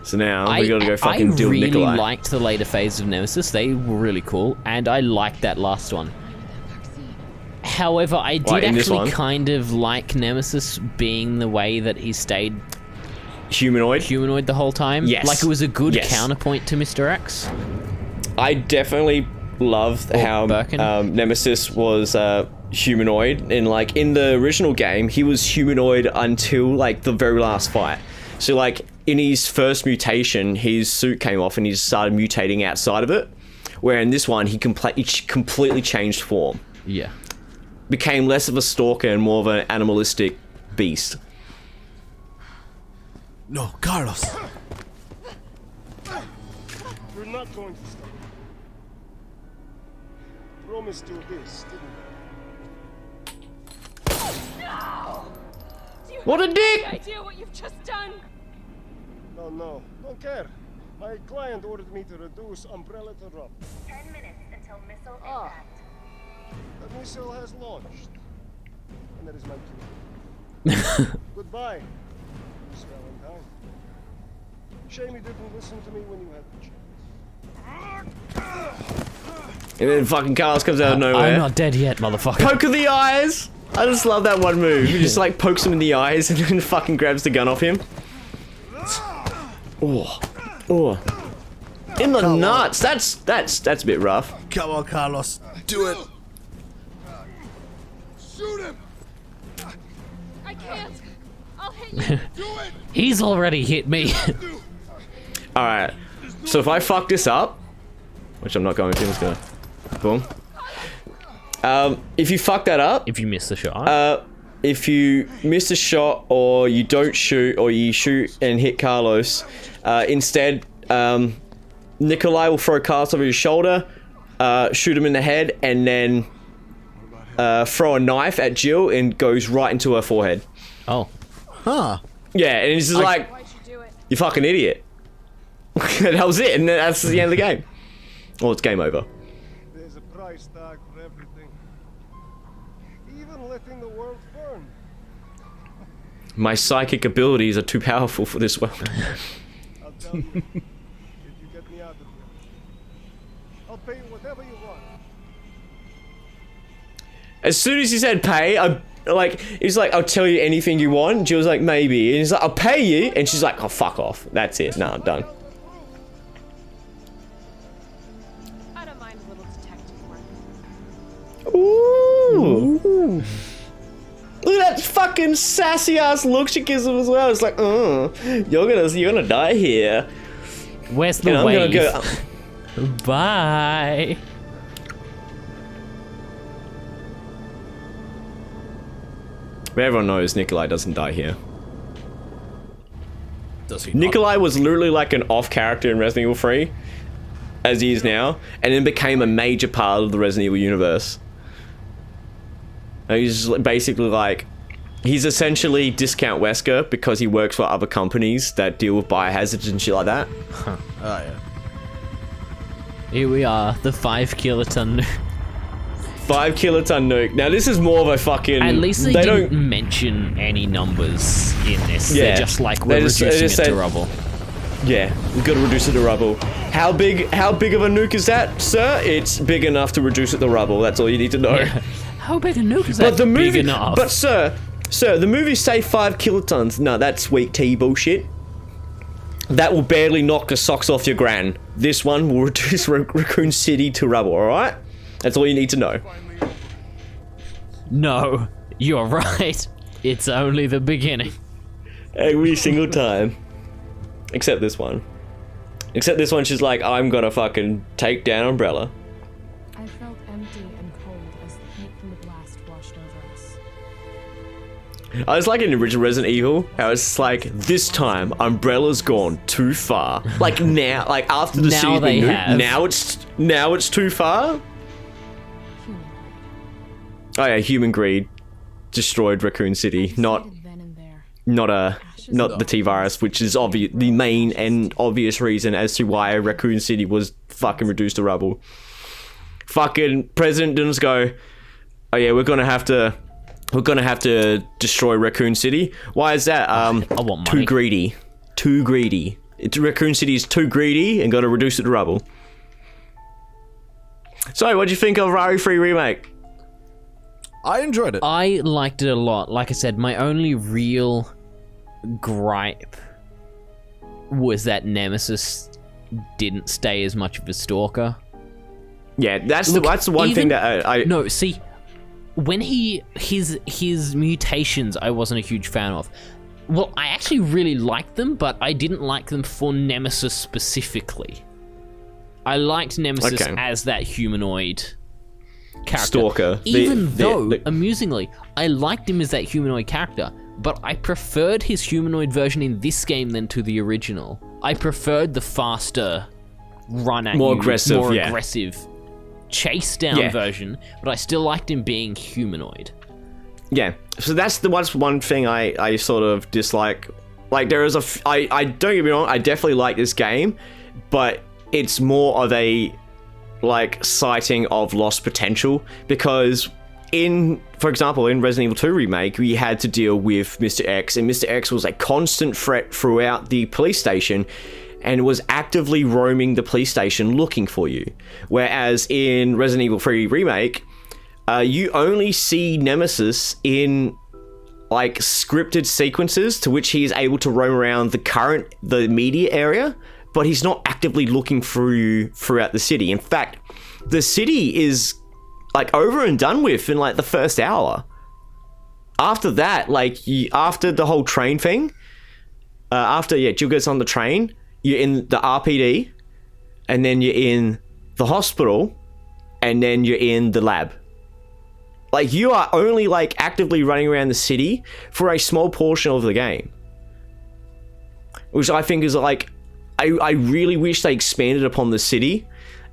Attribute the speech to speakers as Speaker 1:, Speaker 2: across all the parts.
Speaker 1: So now we gotta go fucking deal with Nikolai.
Speaker 2: I really liked the later phase of Nemesis. They were really cool, and I liked that last one. However, I did actually kind of like Nemesis being the way that he stayed humanoid the whole time.
Speaker 1: Yes.
Speaker 2: Like it was a good counterpoint to Mr. X.
Speaker 1: I definitely loved how Nemesis was humanoid, and like in the original game, he was humanoid until like the very last fight. So like in his first mutation, his suit came off and he just started mutating outside of it. Where in this one, he completely changed form.
Speaker 2: Yeah.
Speaker 1: Became less of a stalker and more of an animalistic beast.
Speaker 3: No, Carlos.
Speaker 4: You're not going to stop. Promised you this, didn't you?
Speaker 5: No!
Speaker 1: What a dick!
Speaker 5: No idea what you've just done.
Speaker 4: No, don't care. My client ordered me to reduce Umbrella to rubble.
Speaker 6: 10 minutes until missile impact.
Speaker 4: The missile has launched. And that is my cue. Goodbye, Miss Valentine. Shame you didn't listen to me when you had the chance.
Speaker 1: And then fucking Carlos comes out of nowhere.
Speaker 2: I'm not dead yet, motherfucker.
Speaker 1: Poke of the eyes! I just love that one move. He just like pokes him in the eyes and then fucking grabs the gun off him. Oh. In the nuts! That's a bit rough.
Speaker 3: Come on, Carlos. Do it.
Speaker 4: Shoot him!
Speaker 5: I can't. I'll hit you.
Speaker 4: Do it!
Speaker 2: He's already hit me.
Speaker 1: Alright. So if I fuck this up, which I'm not going to, I'm just gonna boom. If you fuck that up,
Speaker 2: If you miss the shot.
Speaker 1: if you miss a shot or you don't shoot or you shoot and hit Carlos, instead, Nikolai will throw Carlos over his shoulder, shoot him in the head, and then throw a knife at Jill and goes right into her forehead.
Speaker 2: Oh.
Speaker 3: Huh.
Speaker 1: Yeah, and he's just like,
Speaker 5: Why'd you do it?
Speaker 1: you fucking idiot. That was it, and that's the end of the game. Well, it's game over.
Speaker 4: There's a price tag for everything. Even letting the world burn.
Speaker 1: My psychic abilities are too powerful for this world.
Speaker 4: I'll tell you. If you get me out of here, I'll pay you whatever you want.
Speaker 1: As soon as he said pay, he's like, I'll tell you anything you want. Jill's like, maybe. And he's like, I'll pay you. And she's like, oh, fuck off. That's it. No, I'm done.
Speaker 5: I don't mind a little detective work.
Speaker 1: Ooh. Look at that fucking sassy ass look she gives him as well. It's like, you're gonna die here.
Speaker 2: Where's the
Speaker 1: And I'm
Speaker 2: wave?
Speaker 1: gonna go.
Speaker 2: Bye.
Speaker 1: But everyone knows Nikolai doesn't die here.
Speaker 3: Does he?
Speaker 1: Nikolai was literally like an off character in Resident Evil 3, as he is now, and then became a major part of the Resident Evil universe. And he's basically like, he's essentially Discount Wesker because he works for other companies that deal with biohazards and shit like that.
Speaker 3: Oh yeah.
Speaker 2: Here we are, the 5 kiloton.
Speaker 1: 5 kiloton nuke. Now this is more of a fucking.
Speaker 2: At least they didn't mention any numbers in this.
Speaker 1: Yeah.
Speaker 2: They're just like, we're reducing it to rubble.
Speaker 1: Yeah, we've got to reduce it to rubble. How big of a nuke is that, sir? It's big enough to reduce it to rubble. That's all you need to know.
Speaker 2: Yeah. How big a nuke is that?
Speaker 1: But the movie,
Speaker 2: big enough?
Speaker 1: But sir, the movies say 5 kilotons. No, that's weak tea bullshit. That will barely knock the socks off your gran. This one will reduce Raccoon City to rubble, alright? That's all you need to know.
Speaker 2: No, you're right. It's only the beginning.
Speaker 1: Every single time. Except this one. Except this one, she's like, I'm gonna fucking take down Umbrella.
Speaker 7: I felt empty and cold as the heat from the blast washed over us.
Speaker 1: I was like in the original Resident Evil, how it's like, this time, Umbrella's gone too far. Like now, like after the
Speaker 2: Now they have.
Speaker 1: now it's too far? Oh yeah, human greed destroyed Raccoon City, not the T-virus, which is the main and obvious reason as to why Raccoon City was fucking reduced to rubble. Fucking President didn't go, oh yeah, we're gonna have to destroy Raccoon City. Why is that?
Speaker 2: I want money.
Speaker 1: Too greedy. Raccoon City is too greedy and got to reduce it to rubble. So, what do you think of RE3 Remake?
Speaker 3: I enjoyed it.
Speaker 2: I liked it a lot. Like I said, my only real gripe was that Nemesis didn't stay as much of a stalker.
Speaker 1: Yeah, that's the one thing that I
Speaker 2: no, see, when his mutations, I wasn't a huge fan of. Well, I actually really liked them, but I didn't like them for Nemesis specifically. I liked Nemesis as that humanoid character.
Speaker 1: Stalker.
Speaker 2: Even though, amusingly, I liked him as that humanoid character, but I preferred his humanoid version in this game than to the original. I preferred the faster run at
Speaker 1: more
Speaker 2: you,
Speaker 1: aggressive,
Speaker 2: more aggressive chase down version, but I still liked him being humanoid.
Speaker 1: Yeah, so that's one thing I sort of dislike. Like, there is I don't get me wrong, I definitely like this game, but it's more of a, like, sighting of lost potential, because for example, in Resident Evil 2 Remake, we had to deal with Mr. X, and Mr. X was a constant threat throughout the police station, and was actively roaming the police station looking for you. Whereas in Resident Evil 3 Remake, you only see Nemesis in, like, scripted sequences to which he is able to roam around the media area, but he's not actively looking for you throughout the city. In fact, the city is, like, over and done with in, like, the first hour. After that, like, after the whole train thing, after Jill gets on the train, you're in the RPD, and then you're in the hospital, and then you're in the lab. Like, you are only, like, actively running around the city for a small portion of the game. Which I think is, like, I really wish they expanded upon the city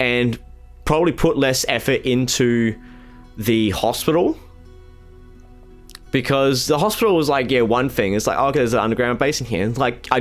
Speaker 1: and probably put less effort into the hospital. Because the hospital was like, one thing. It's like, okay, there's an underground base in here. Like, I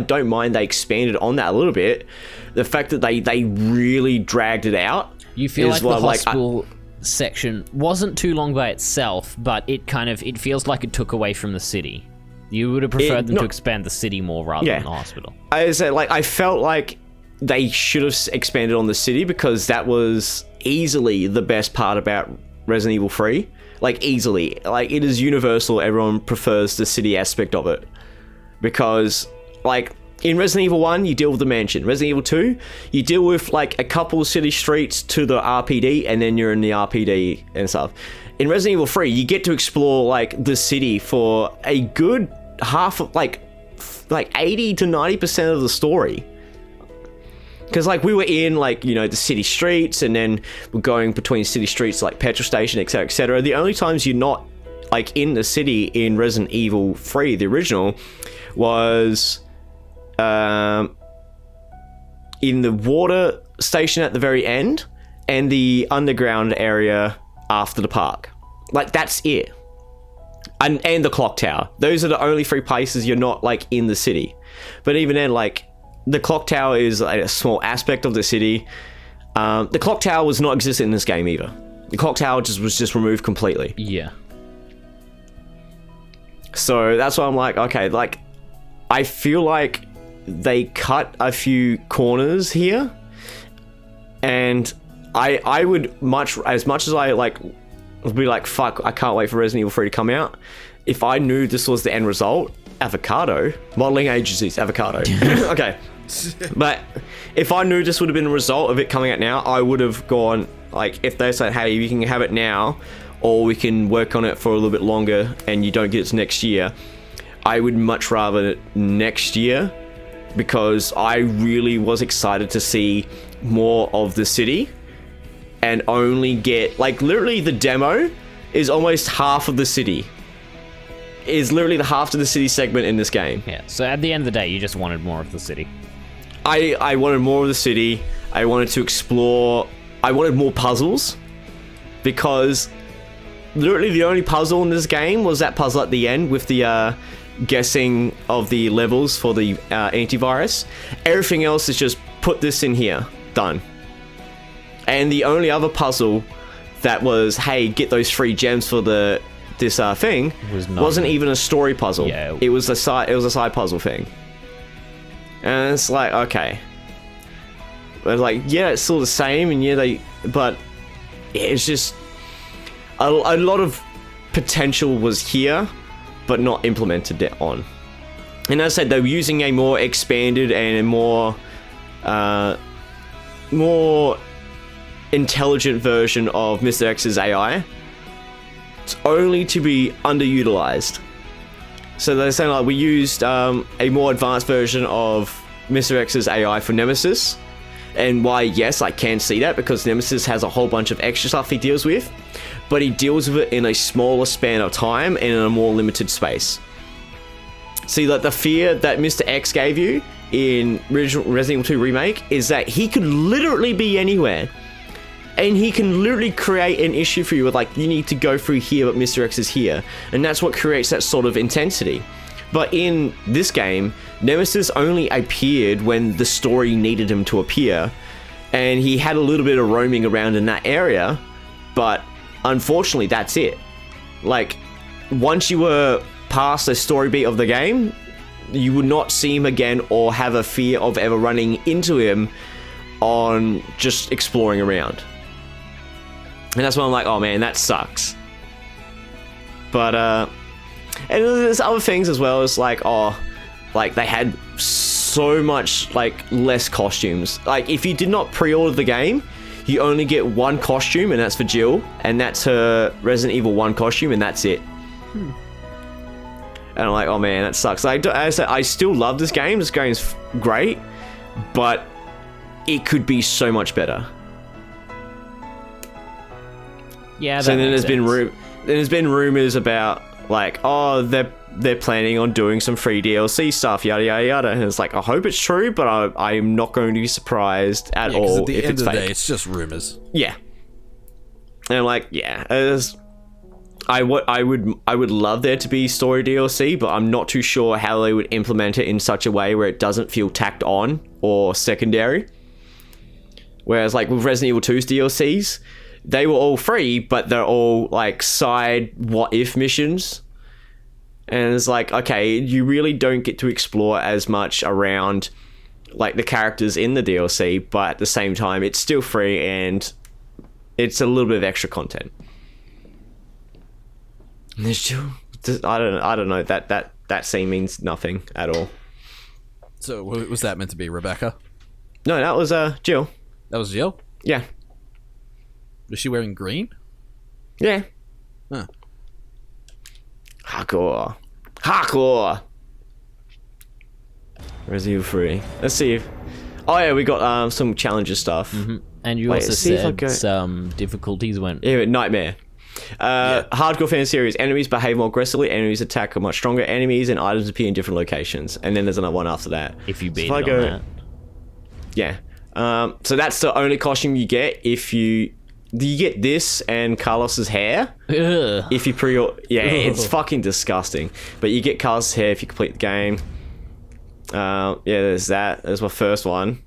Speaker 1: don't mind they expanded on that a little bit. The fact that they really dragged it out.
Speaker 2: You feel like the hospital section wasn't too long by itself, but it feels like it took away from the city. You would have preferred them to expand the city more rather than the hospital.
Speaker 1: I said, like, I felt like they should have expanded on the city, because that was easily the best part about Resident Evil 3. Like, easily. Like, it is universal. Everyone prefers the city aspect of it. Because, like, in Resident Evil 1, you deal with the mansion. Resident Evil 2, you deal with, like, a couple of city streets to the RPD, and then you're in the RPD and stuff. In Resident Evil 3, you get to explore, like, the city for a good half of, like 80 to 90% of the story. Because, like, we were in, like, the city streets, and then we're going between city streets, like petrol station, etc., etc. The only times you're not, like, in the city in Resident Evil 3, the original, was in the water station at the very end, and the underground area after the park. Like, that's it. And the clock tower. Those are the only three places you're not, like, in the city. But even then, like, the clock tower is, like, a small aspect of the city. The clock tower was not existent in this game either. The clock tower was just removed completely.
Speaker 2: Yeah.
Speaker 1: So that's why I'm like, okay, like, I feel like they cut a few corners here, and I would much as I, like, be like, fuck, I can't wait for Resident Evil 3 to come out. If I knew this was the end result, avocado, modeling agencies, avocado. Okay. But if I knew this would have been a result of it coming out now, I would have gone, like, if they said, hey, you can have it now, or we can work on it for a little bit longer and you don't get it next year, I would much rather next year, because I really was excited to see more of the city and only get, like, literally the demo is almost half of the city. Is literally the half of the city segment in this game.
Speaker 2: Yeah, so at the end of the day, you just wanted more of the city.
Speaker 1: I wanted more of the city. I wanted to explore. I wanted more puzzles, because literally the only puzzle in this game was that puzzle at the end with the guessing of the levels for the antivirus. Everything else is just put this in here, done. And the only other puzzle that was, hey, get those 3 gems for this thing wasn't even a story puzzle.
Speaker 2: Yeah.
Speaker 1: It was a side puzzle thing. And it's like, okay. But like, yeah, it's still the same, and yeah, but it's just a lot of potential was here, but not implemented it on. And as I said, they were using a more expanded and a more intelligent version of Mr. X's AI. It's only to be underutilized. So they're saying like we used a more advanced version of Mr. X's AI for Nemesis. And why, yes, I can see that, because Nemesis has a whole bunch of extra stuff he deals with, but he deals with it in a smaller span of time and in a more limited space. See, like the fear that Mr. X gave you in original Resident Evil 2 Remake is that he could literally be anywhere. And he can literally create an issue for you with like, you need to go through here, but Mr. X is here. And that's what creates that sort of intensity. But in this game, Nemesis only appeared when the story needed him to appear. And he had a little bit of roaming around in that area. But unfortunately, that's it. Like, once you were past the story beat of the game, you would not see him again or have a fear of ever running into him on just exploring around. And that's why I'm like, oh man, that sucks. But, and there's other things as well. It's like, oh, like they had so much like less costumes. Like if you did not pre-order the game, you only get one costume, and that's for Jill, and that's her Resident Evil 1 costume, and that's it. And I'm like, oh man, that sucks. Like, I still love this game. This game's great, but it could be so much better.
Speaker 2: Yeah.
Speaker 1: So then there's been rumors about like, oh, they're planning on doing some free DLC stuff, yada yada yada. And it's like, I hope it's true, but I'm not going to be surprised at all
Speaker 3: at the
Speaker 1: if
Speaker 3: end
Speaker 1: it's
Speaker 3: of the
Speaker 1: fake.
Speaker 3: day, it's just rumors.
Speaker 1: Yeah. And I'm like, yeah, I would love there to be story DLC, but I'm not too sure how they would implement it in such a way where it doesn't feel tacked on or secondary. Whereas like with Resident Evil 2's DLCs, they were all free, but they're all like side what if missions. And it's like, okay, you really don't get to explore as much around like the characters in the DLC, but at the same time, it's still free and it's a little bit of extra content. And there's still, I don't know, that scene means nothing at all.
Speaker 3: So what was that meant to be, Rebecca?
Speaker 1: No, that was Jill.
Speaker 3: That was Jill?
Speaker 1: Yeah.
Speaker 3: Was she wearing green?
Speaker 1: Yeah.
Speaker 3: Huh.
Speaker 1: Hardcore. Resident Evil 3. Let's see if... Oh yeah, we got some challenger stuff.
Speaker 2: Mm-hmm. And you
Speaker 1: Wait,
Speaker 2: also said some difficulties went...
Speaker 1: Yeah, Nightmare. Hardcore fan series. Enemies behave more aggressively. Enemies attack much stronger. Enemies and items appear in different locations. And then there's another one after that.
Speaker 2: If you beat
Speaker 1: so
Speaker 2: it on that.
Speaker 1: Yeah. So that's the only costume you get if you... You get this and Carlos's hair.
Speaker 2: Ugh.
Speaker 1: If you pre-order... Yeah, it's fucking disgusting. But you get Carlos's hair if you complete the game. Yeah, there's that. There's my first one.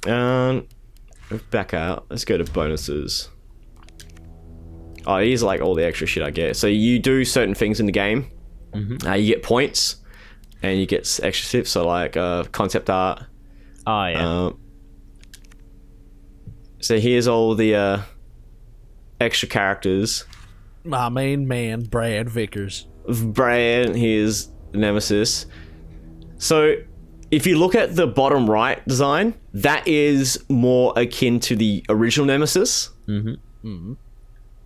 Speaker 1: Back out. Let's go to bonuses. Oh, these are like all the extra shit I get. So you do certain things in the game. Mm-hmm. You get points. And you get extra stuff. So like concept art.
Speaker 2: Oh, yeah.
Speaker 1: So here's all the extra characters.
Speaker 3: My main man, Brad Vickers.
Speaker 1: Brad, here's Nemesis. So if you look at the bottom right design, that is more akin to the original Nemesis. Mm-hmm. Mm-hmm.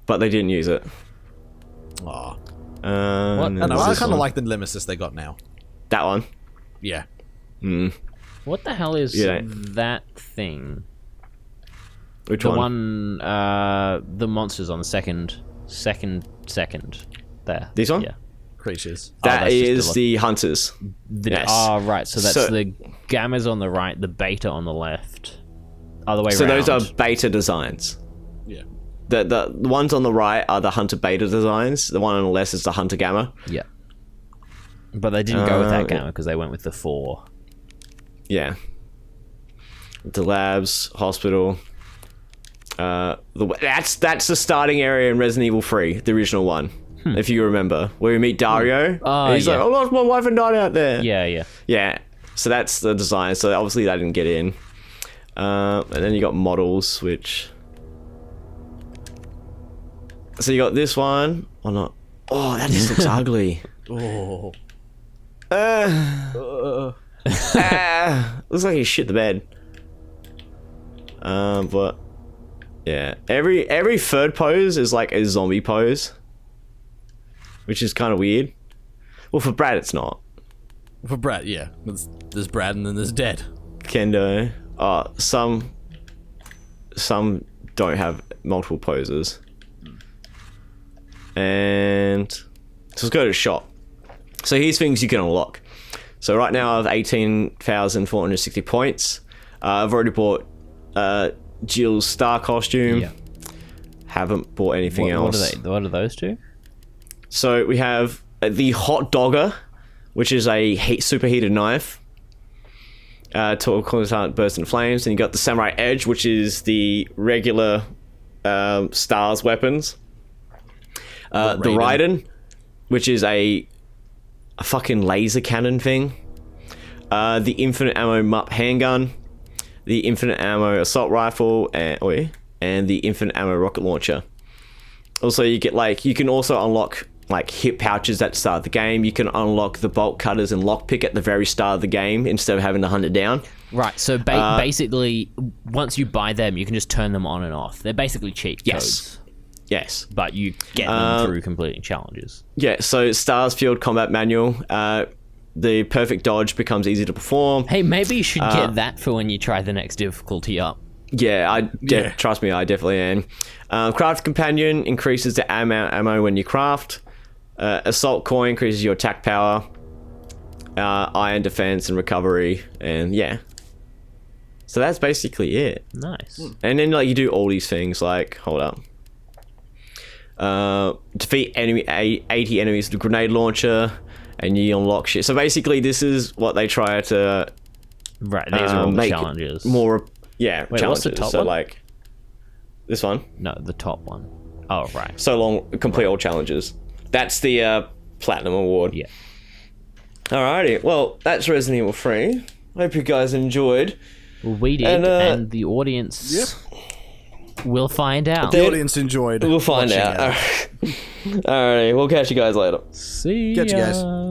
Speaker 1: But they didn't use it.
Speaker 3: Aw.
Speaker 1: I
Speaker 3: kind of like the Nemesis they got now.
Speaker 1: That one?
Speaker 3: Yeah.
Speaker 2: What the hell is that thing?
Speaker 1: Which
Speaker 2: the
Speaker 1: one?
Speaker 2: The monsters on the second there.
Speaker 1: This one?
Speaker 2: Yeah.
Speaker 3: Creatures.
Speaker 1: That is the hunters.
Speaker 2: Yes. Oh, right. So that's the gammas on the right, the beta on the left. Other way around.
Speaker 1: So those are beta designs.
Speaker 3: Yeah.
Speaker 1: The ones on the right are the hunter beta designs. The one on the left is the hunter gamma.
Speaker 2: Yeah. But they didn't go with that gamma because they went with the 4.
Speaker 1: Yeah. The labs, hospital. That's the starting area in Resident Evil 3, the original one. If you remember, where we meet Dario.
Speaker 2: Oh,
Speaker 1: and he's like, I lost my wife and daughter out there.
Speaker 2: Yeah.
Speaker 1: Yeah. So that's the design. So obviously that didn't get in. And then you got models, which. So you got this one or not? Oh, that just looks ugly.
Speaker 3: Oh.
Speaker 1: Looks like he shit the bed. But yeah, every third pose is like a zombie pose, which is kind of weird. Well, for Brad, it's not.
Speaker 3: For Brad, yeah. There's Brad and then there's Dead.
Speaker 1: Kendo. Some don't have multiple poses. And so let's go to shop. So here's things you can unlock. So right now I have 18,460 points. I've already bought Jill's star costume.
Speaker 2: Yeah.
Speaker 1: Haven't bought anything else.
Speaker 2: What are those two?
Speaker 1: So we have the hot dogger, which is a superheated knife. To constant burst in flames. And you got the samurai edge, which is the regular stars weapons. The Raiden, which is a fucking laser cannon thing. The infinite ammo MUP handgun. The infinite ammo assault rifle, and the infinite ammo rocket launcher. Also, you can also unlock like hip pouches at the start of the game. You can unlock the bolt cutters and lockpick at the very start of the game instead of having to hunt it down.
Speaker 2: Right, so basically, once you buy them, you can just turn them on and off. They're basically cheat codes.
Speaker 1: Yes.
Speaker 2: But you get them through completing challenges.
Speaker 1: Yeah, so Stars Field Combat Manual. The perfect dodge becomes easy to perform.
Speaker 2: Hey, maybe you should get that for when you try the next difficulty up.
Speaker 1: Yeah, trust me, I definitely am. Craft Companion increases the ammo when you craft. Assault Coin increases your attack power. Iron Defense and Recovery. And yeah. So that's basically it.
Speaker 2: Nice.
Speaker 1: And then like you do all these things like, hold up. Defeat 80 enemies with a grenade launcher. And you unlock shit. So basically this is what they try to...
Speaker 2: Right, these are all the challenges.
Speaker 1: More, yeah,
Speaker 2: Wait,
Speaker 1: challenges.
Speaker 2: what's the top
Speaker 1: so
Speaker 2: one?
Speaker 1: like... This one?
Speaker 2: No, the top one. Oh, right.
Speaker 1: So long, complete all challenges. That's the Platinum Award.
Speaker 2: Yeah.
Speaker 1: Alrighty, well, that's Resident Evil 3. Hope you guys enjoyed.
Speaker 2: Well, we did, and the audience will find out.
Speaker 3: The audience enjoyed.
Speaker 1: We'll find out. Alrighty, we'll catch you guys later.
Speaker 2: See
Speaker 3: Catch you
Speaker 2: ya.
Speaker 3: guys.